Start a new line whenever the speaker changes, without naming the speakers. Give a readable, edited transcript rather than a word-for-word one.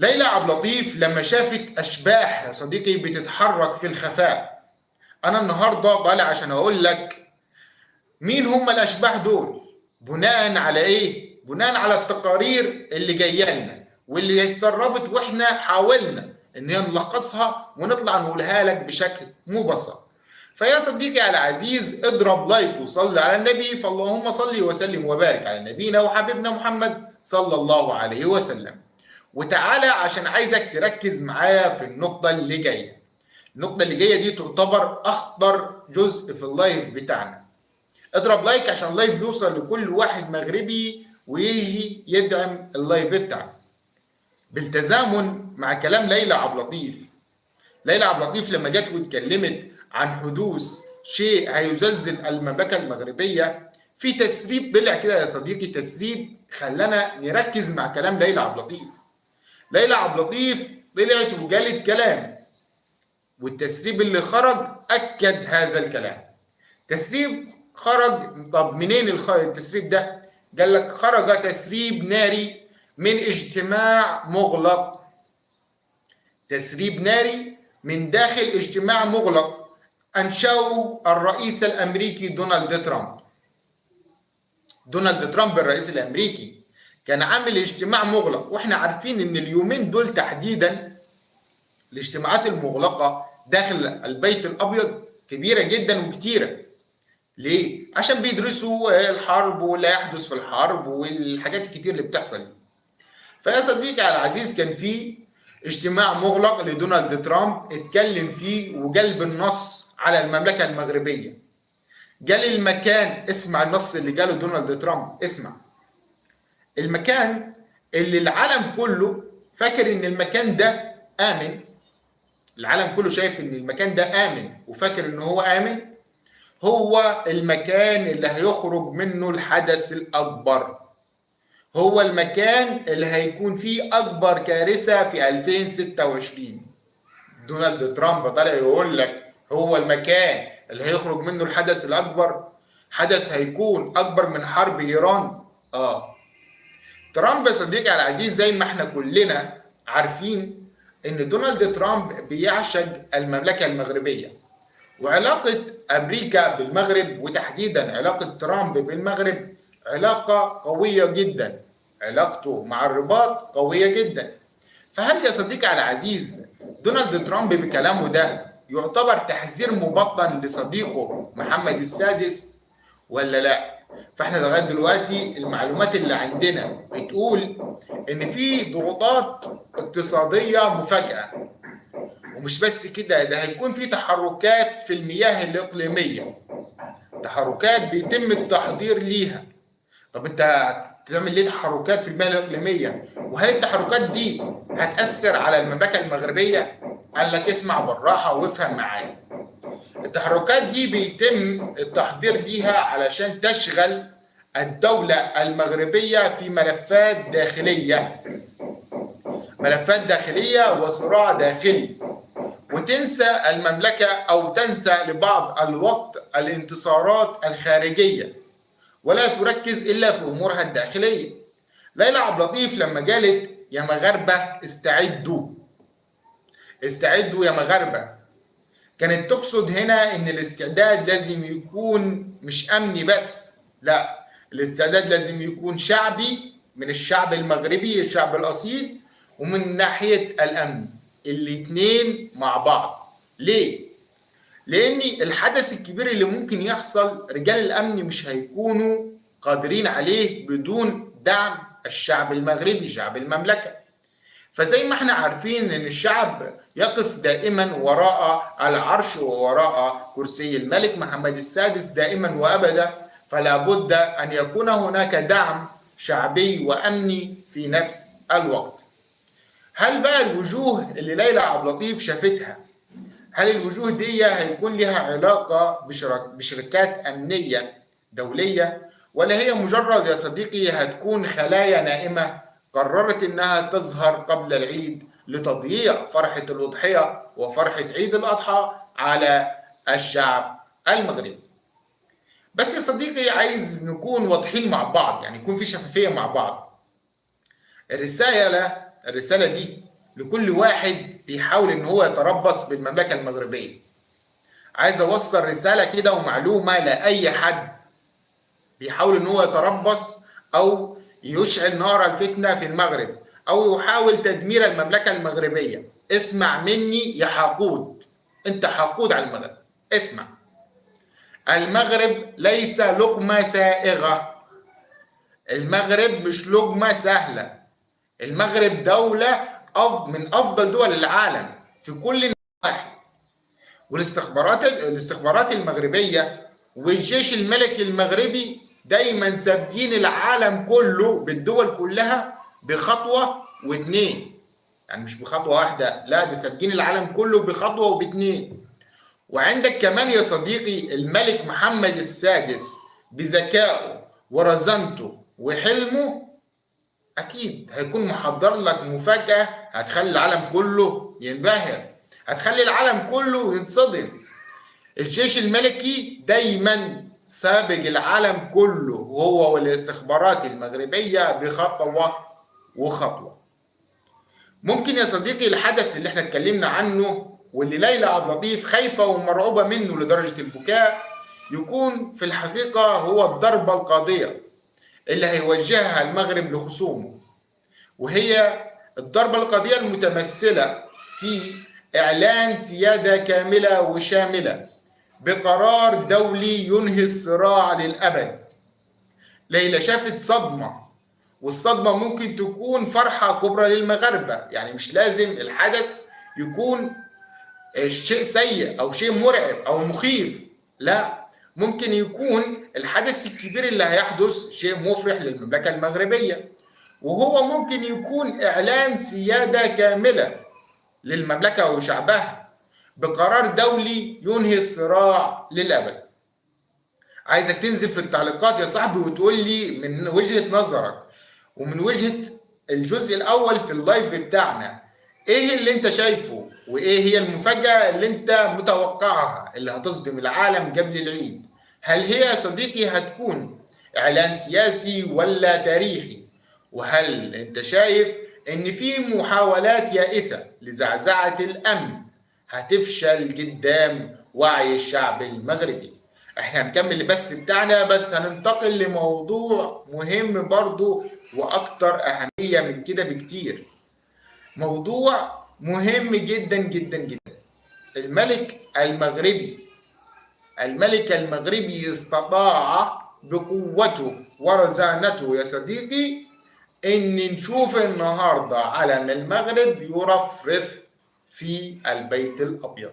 ليلى عبد اللطيف لما شافت أشباح يا صديقي بتتحرك في الخفاء. أنا النهاردة طالع عشان أقول لك مين هم الأشباح دول. بناء على إيه؟ بناء على التقارير اللي جاية لنا واللي اتسربت وإحنا حاولنا إن نلخصها ونطلع نقولها لك بشكل مبسط. فيا صديقي العزيز اضرب لايك وصل على النبي، فاللهم صل وسلم وبارك على نبينا وحبيبنا محمد صلى الله عليه وسلم. وتعالى عشان عايزك تركز معايا في النقطة اللي جاية. النقطة اللي جاية دي تعتبر أخطر جزء في اللايف بتاعنا. اضرب لايك عشان اللايف يوصل لكل واحد مغربي ويجي يدعم اللايف بتاعنا. بالتزامن مع كلام ليلى عبد اللطيف، ليلى عبد اللطيف لما جت واتكلمت عن حدوث شيء هيزلزل المملكة المغربية، في تسريب طلع كده يا صديقي، تسريب خلانا نركز مع كلام ليلى عبد اللطيف. ليلى عبد اللطيف طلعت وقالت كلام، والتسريب اللي خرج أكد هذا الكلام. تسريب خرج، طب منين التسريب ده؟ قال لك خرج تسريب ناري من اجتماع مغلق. تسريب ناري من داخل اجتماع مغلق أنشأه الرئيس الأمريكي دونالد ترامب. دونالد ترامب الرئيس الأمريكي كان عامل اجتماع مغلق، واحنا عارفين ان اليومين دول تحديدا الاجتماعات المغلقة داخل البيت الأبيض كبيرة جدا وكتيرة. ليه؟ عشان بيدرسوا الحرب واللي هيحدث في الحرب والحاجات الكتير اللي بتحصل. فيا صديقي العزيز كان في اجتماع مغلق لدونالد ترامب اتكلم فيه وقال بالنص على المملكة المغربية. قال المكان، اسمع النص اللي قاله دونالد ترامب، اسمع. المكان اللي العالم كله فاكر ان المكان ده آمن، العالم كله شايف ان المكان ده آمن وفاكر ان هو آمن، هو المكان اللي هيخرج منه الحدث الأكبر، هو المكان اللي هيكون فيه أكبر كارثة في 2026. دونالد ترامب طالع يقول لك هو المكان اللي هيخرج منه الحدث الأكبر، حدث هيكون أكبر من حرب إيران. ترامب يا صديقي العزيز زي ما احنا كلنا عارفين ان دونالد ترامب بيعشق المملكة المغربية، وعلاقة أمريكا بالمغرب وتحديدا علاقة ترامب بالمغرب علاقة قوية جدا، علاقته مع الرباط قوية جدا. فهل يا صديقي العزيز دونالد ترامب بكلامه ده يعتبر تحذير مبطن لصديقه محمد السادس ولا لا؟ فاحنا لغايه دلوقتي المعلومات اللي عندنا بتقول ان في ضغوطات اقتصاديه مفاجئه، ومش بس كده، ده هيكون في تحركات في المياه الاقليميه، تحركات بيتم التحضير ليها. طب انت هتعمل ليه تحركات في المياه الاقليميه؟ وهل التحركات دي هتاثر على المملكه المغربيه؟ قال لك اسمع بالراحه وافهم معايا. التحركات دي بيتم التحضير ليها علشان تشغل الدولة المغربية في ملفات داخلية، ملفات داخلية وصراع داخلي، وتنسى المملكة أو تنسى لبعض الوقت الانتصارات الخارجية ولا تركز إلا في أمورها الداخلية. ليلى عبد اللطيف لما قالت يا مغاربة استعدوا، استعدوا يا مغاربة، كانت تقصد هنا ان الاستعداد لازم يكون مش امني بس، لا، الاستعداد لازم يكون شعبي من الشعب المغربي الشعب الاصيل، ومن ناحية الامن، الاتنين مع بعض. ليه؟ لان الحدث الكبير اللي ممكن يحصل رجال الامن مش هيكونوا قادرين عليه بدون دعم الشعب المغربي شعب المملكة. فزي ما احنا عارفين ان الشعب يقف دائما وراء العرش ووراء كرسي الملك محمد السادس دائما وابدا، فلا بد ان يكون هناك دعم شعبي وامني في نفس الوقت. هل بقى الوجوه اللي ليلى عبد اللطيف شافتها، هل الوجوه دي هيكون لها علاقة بشركات أمنية دولية، ولا هي مجرد يا صديقي هتكون خلايا نائمة قررت انها تظهر قبل العيد لتضييع فرحة الأضحية وفرحة عيد الأضحى على الشعب المغربي؟ بس يا صديقي عايز نكون واضحين مع بعض، يعني يكون في شفافية مع بعض. الرسالة دي لكل واحد بيحاول ان هو يتربص بالمملكة المغربية. عايز اوصل رسالة كده ومعلومة لأي حد بيحاول ان هو يتربص او يشعل نار الفتنة في المغرب او يحاول تدمير المملكة المغربية. اسمع مني يا حقود، انت حقود على المغرب. اسمع، المغرب ليس لقمة سائغة، المغرب مش لقمة سهلة. المغرب دولة من أفضل دول العالم في كل النواحي، والاستخبارات المغربية والجيش الملكي المغربي دايما سابقين العالم كله بالدول كلها بخطوة واتنين. يعني مش بخطوة واحدة، لا، ده سابقين العالم كله بخطوة وباتنين. وعندك كمان يا صديقي الملك محمد السادس بذكائه ورزانته وحلمه اكيد هيكون محضر لك مفاجأة هتخلي العالم كله ينبهر، هتخلي العالم كله ينصدم. الجيش الملكي دايما سابق العالم كله هو والاستخبارات المغربية بخطوة وخطوة. ممكن يا صديقي الحدث اللي احنا اتكلمنا عنه واللي ليلى عبد اللطيف خايفة ومرعوبة منه لدرجة البكاء يكون في الحقيقة هو الضربة القاضية اللي هيوجهها المغرب لخصومه، وهي الضربة القاضية المتمثلة في إعلان سيادة كاملة وشاملة بقرار دولي ينهي الصراع للأبد. ليلى شافت صدمة، والصدمة ممكن تكون فرحة كبرى للمغاربة. يعني مش لازم الحدث يكون شيء سيء أو شيء مرعب أو مخيف، لا، ممكن يكون الحدث الكبير اللي هيحدث شيء مفرح للمملكة المغربية، وهو ممكن يكون إعلان سيادة كاملة للمملكة وشعبها بقرار دولي ينهي الصراع للأبد. عايزك تنزل في التعليقات يا صاحبي وتقول لي من وجهة نظرك ومن وجهة الجزء الأول في اللايف بتاعنا إيه اللي أنت شايفه، وإيه هي المفاجأة اللي أنت متوقعها اللي هتصدم العالم قبل العيد. هل هي يا صديقي هتكون إعلان سياسي ولا تاريخي؟ وهل أنت شايف إن في محاولات يائسة لزعزعة الأمن هتفشل قدام وعي الشعب المغربي؟ احنا هنكمل البث بتاعنا، بس هننتقل لموضوع مهم برضو واكتر اهمية من كده بكتير. موضوع مهم جدا جدا جدا. الملك المغربي استطاع بقوته ورزانته يا صديقي ان نشوف النهارده علم المغرب يرفرف في البيت الابيض.